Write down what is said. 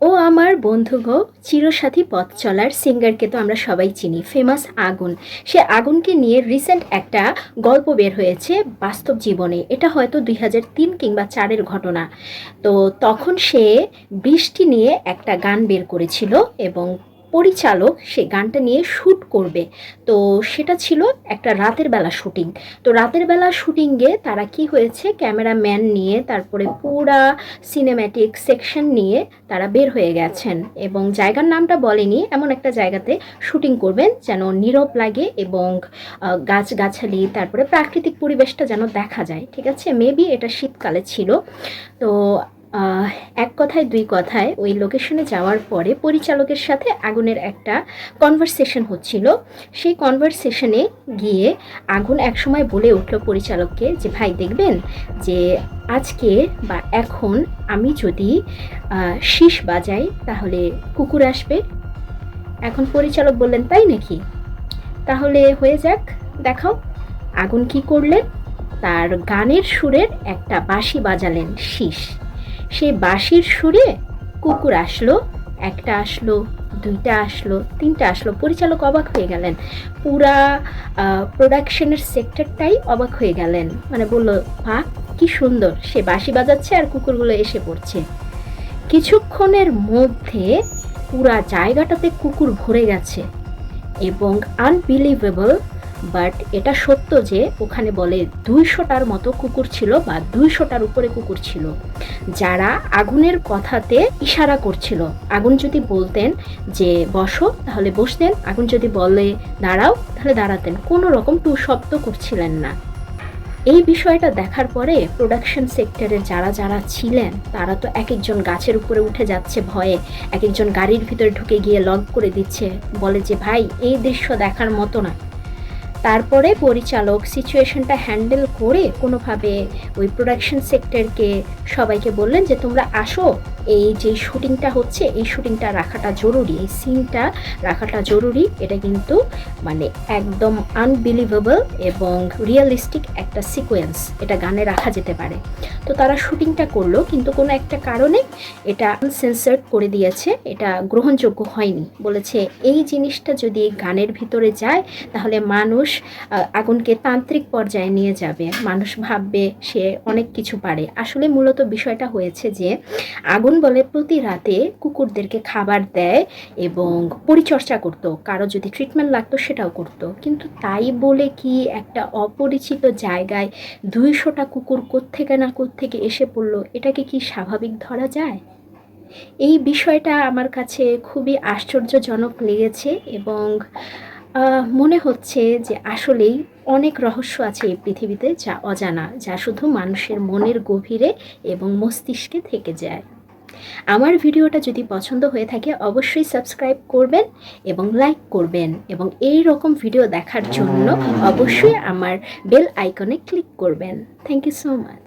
ও আমার বন্ধু গো, চিরসাথী পথ চলার সিঙ্গারকে তো আমরা সবাই চিনি, ফেমাস আগুন। সে আগুনকে নিয়ে রিসেন্ট একটা গল্প বের হয়েছে বাস্তব জীবনে। এটা হয়তো 2003 কিংবা 4-এর ঘটনা। তো তখন সে বৃষ্টি নিয়ে একটা গান বের করেছিল এবং পরিচালক সে গানটা নিয়ে শ্যুট করবে। তো সেটা ছিল একটা রাতের বেলা শুটিং। তো রাতের বেলা শুটিংয়ে তারা কি হয়েছে, ক্যামেরাম্যান নিয়ে তারপরে পুরা সিনেম্যাটিক সেকশন নিয়ে তারা বের হয়ে গেছেন এবং জায়গার নামটা বলেনি, এমন একটা জায়গাতে শুটিং করবেন যেন নীরব লাগে এবং গাছগাছালি তারপরে প্রাকৃতিক পরিবেশটা যেন দেখা যায়। ঠিক আছে, মেবি এটা শীতকালে ছিল। তো এক কথায় দুই কথায় ওই লোকেশনে যাওয়ার পরে পরিচালকের সাথে আগুনের একটা কনভারসেশন হচ্ছিল। সেই কনভারসেশনে গিয়ে আগুন একসময় বলে উঠল পরিচালককে যে, ভাই দেখবেন যে আজকে বা এখন আমি যদি শীষ বাজাই তাহলে কুকুর আসবে। এখন পরিচালক বললেন, তাই নাকি, তাহলে হয়ে যাক, দেখাও। আগুন কি করলেন, তার গানের সুরের একটা বাঁশি বাজালেন শীষ। সেই বাঁশির সুরে কুকুর আসলো, একটা আসলো, দুইটা আসলো, তিনটা আসলো। পরিচালক অবাক হয়ে গেলেন, পুরা প্রোডাকশনের সেক্টরটাই অবাক হয়ে গেলেন। মানে বলল, বাহ কি সুন্দর, সে বাঁশি বাজাচ্ছে আর কুকুরগুলো এসে পড়ছে। কিছুক্ষণের মধ্যে পুরা জায়গাটাতে কুকুর ভরে গেছে এবং আনবিলিভেবল, বাট এটা সত্য যে ওখানে বলে 200টার মতো কুকুর ছিল বা 200টার উপরে কুকুর ছিল, যারা আগুনের কথাতে ইশারা করছিল। আগুন যদি বলতেন যে বসো তাহলে বসতেন, আগুন যদি বলে দাঁড়াও তাহলে দাঁড়াতেন, কোনো রকম টু শব্দ করছিলেন না। এই বিষয়টা দেখার পরে প্রোডাকশন সেক্টরে যারা যারা ছিলেন তারা তো এক একজন গাছের উপরে উঠে যাচ্ছে ভয়ে, এক একজন গাড়ির ভিতরে ঢুকে গিয়ে লক করে দিচ্ছে, বলে যে ভাই এই দৃশ্য দেখার মতো না। তারপরে পরিচালক সিচুয়েশনটা হ্যান্ডেল করে কোনোভাবে ওই প্রোডাকশন সেক্টরকে সবাইকে বললেন যে তোমরা আসো, এই যে শুটিংটা হচ্ছে এই শুটিংটা রাখাটা জরুরি, এই সিনটা রাখাটা জরুরি। এটা কিন্তু মানে একদম আনবিলিভেবল এবং রিয়েলিস্টিক একটা সিকোয়েন্স, এটা গানে রাখা যেতে পারে। তো তারা শুটিংটা করলো, কিন্তু কোনো একটা কারণে এটা আনসেন্সার্ড করে দিয়েছে, এটা গ্রহণযোগ্য হয়নি। বলেছে এই জিনিসটা যদি গানের ভিতরে যায় তাহলে মানুষ আগুনকে তান্ত্রিক পর্যায়ে নিয়ে যাবে, মানুষ ভাববে সে অনেক কিছু পারে। আসলে মূলত বিষয়টা হয়েছে যে আগুন বলে প্রতি রাতে কুকুরদেরকে খাবার দেয় এবং পরিচর্যা করতো, কারো যদি ট্রিটমেন্ট লাগতো সেটাও করতো। কিন্তু তাই বলে কি একটা অপরিচিত জায়গায় 200টা কুকুর কোত্থেকে না কোত্থেকে এসে পড়লো, এটাকে কি স্বাভাবিক ধরা যায়? এই বিষয়টা আমার কাছে খুবই আশ্চর্যজনক লেগেছে এবং মনে হচ্ছে যে আসলেই অনেক রহস্য আছে এই পৃথিবীতে যা অজানা, যা শুধু মানুষের মনের গভীরে এবং মস্তিষ্কে থেকে যায়। আমার ভিডিওটা যদি পছন্দ হয়ে থাকে অবশ্যই সাবস্ক্রাইব করবেন এবং লাইক করবেন এবং এই রকম ভিডিও দেখার জন্য অবশ্যই আমার বেল আইকনে ক্লিক করবেন। Thank you so much.